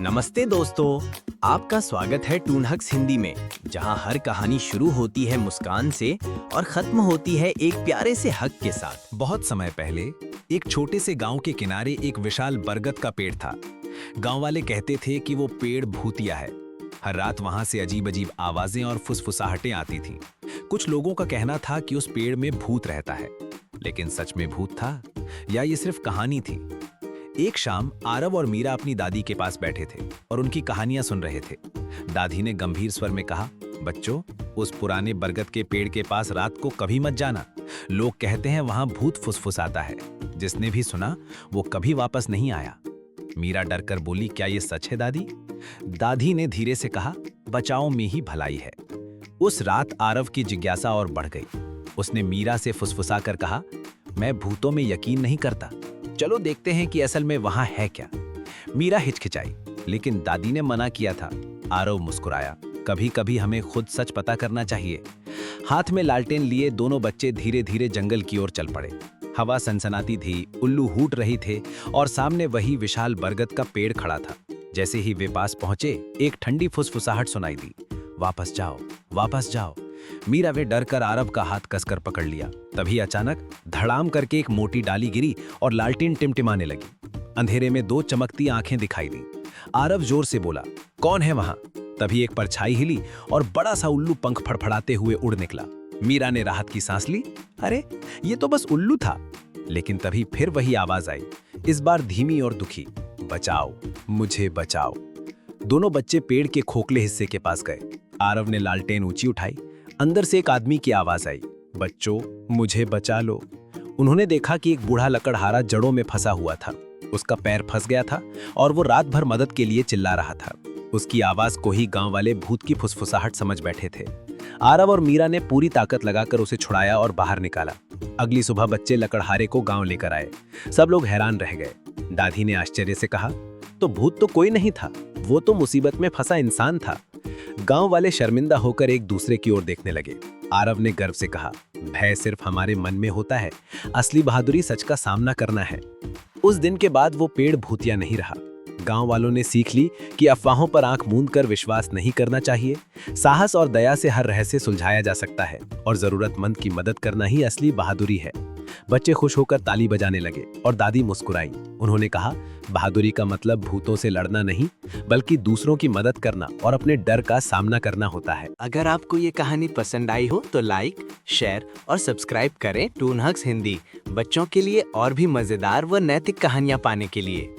नमस्ते दोस्तों, आपका स्वागत है टून हक्स हिंदी में, जहां हर कहानी शुरू होती है मुस्कान से और खत्म होती है एक प्यारे से हक के साथ। बहुत समय पहले एक छोटे से गांव के किनारे एक विशाल बरगद का पेड़ था। गांव वाले कहते थे कि वो पेड़ भूतिया है। हर रात वहां से अजीब अजीब आवाजें और फुसफुसाहटें आती थीं। कुछ लोगों का कहना था कि उस पेड़ में भूत रहता है, लेकिन सच में भूत था या ये सिर्फ कहानी थी? एक शाम आरव और मीरा अपनी दादी के पास बैठे थे और उनकी कहानियां सुन रहे थे। दादी ने गंभीर स्वर में कहा, बच्चों, उस पुराने बरगद के पेड़ के पास रात को कभी मत जाना। लोग कहते हैं वहां भूत फुसफुसाता है। जिसने भी सुना वो कभी वापस नहीं आया। मीरा डर कर बोली, क्या ये सच है दादी? दादी ने धीरे से कहा, बचाओ में ही भलाई है। उस रात आरव की जिज्ञासा और बढ़ गई। उसने मीरा से फुसफुसा कर कहा, मैं भूतों में यकीन नहीं करता, चलो देखते हैं कि असल में वहां है क्या। मीरा हिचकिचाई, लेकिन दादी ने मना किया था। आरव मुस्कुराया, कभी कभी हमें खुद सच पता करना चाहिए। हाथ में लालटेन लिए दोनों बच्चे धीरे धीरे जंगल की ओर चल पड़े। हवा सनसनाती थी, उल्लू हूट रही थे और सामने वही विशाल बरगद का पेड़ खड़ा था। जैसे ही वे पास पहुंचे, एक ठंडी फुसफुसाहट सुनाई दी, वापस जाओ, वापस जाओ। मीरा वे डर कर आरव का हाथ कसकर पकड़ लिया। तभी अचानक धड़ाम करके एक मोटी डाली गिरी और लालटेन टिमटिमाने लगी। अंधेरे में दो चमकती आंखें दिखाई दी। आरव जोर से बोला, कौन है वहां? तभी एक परछाई हिली और बड़ा सा उल्लू पंख फड़फड़ाते हुए उड़ निकला। मीरा ने राहत की सांस ली, अरे ये तो बस उल्लू था। लेकिन तभी फिर वही आवाज आई, इस बार धीमी और दुखी, बचाओ, मुझे बचाओ। दोनों बच्चे पेड़ के खोखले हिस्से के पास गए। आरव ने लालटेन ऊंची उठाई। अंदर से एक आदमी की आवाज आई, बच्चों, मुझे बचा लो। उन्होंने देखा कि एक बूढ़ा लकड़हारा जड़ों में फंसा हुआ था। उसका पैर फंस गया था और वो रात भर मदद के लिए चिल्ला रहा था। उसकी आवाज को ही गांव वाले भूत की फुसफुसाहट समझ बैठे थे। आरव और मीरा ने पूरी ताकत लगाकर उसे छुड़ाया और बाहर निकाला। अगली सुबह बच्चे लकड़हारे को गांव लेकर आए। सब लोग हैरान रह गए। दादी ने आश्चर्य से कहा, तो भूत तो कोई नहीं था, वो तो मुसीबत में फंसा इंसान था। गांव वाले शर्मिंदा होकर एक दूसरे की ओर देखने लगे। आरव ने गर्व से कहा, भय सिर्फ हमारे मन में होता है, असली बहादुरी सच का सामना करना है। उस दिन के बाद वो पेड़ भूतिया नहीं रहा। गांव वालों ने सीख ली कि अफवाहों पर आंख मूंद कर विश्वास नहीं करना चाहिए। साहस और दया से हर रहस्य सुलझाया जा सकता है और जरूरतमंद की मदद करना ही असली बहादुरी है। बच्चे खुश होकर ताली बजाने लगे और दादी मुस्कुराई। उन्होंने कहा, बहादुरी का मतलब भूतों से लड़ना नहीं, बल्कि दूसरों की मदद करना और अपने डर का सामना करना होता है। अगर आपको ये कहानी पसंद आई हो तो लाइक, शेयर और सब्सक्राइब करें टून हक्स हिंदी, बच्चों के लिए और भी मजेदार व नैतिक कहानियां पाने के लिए।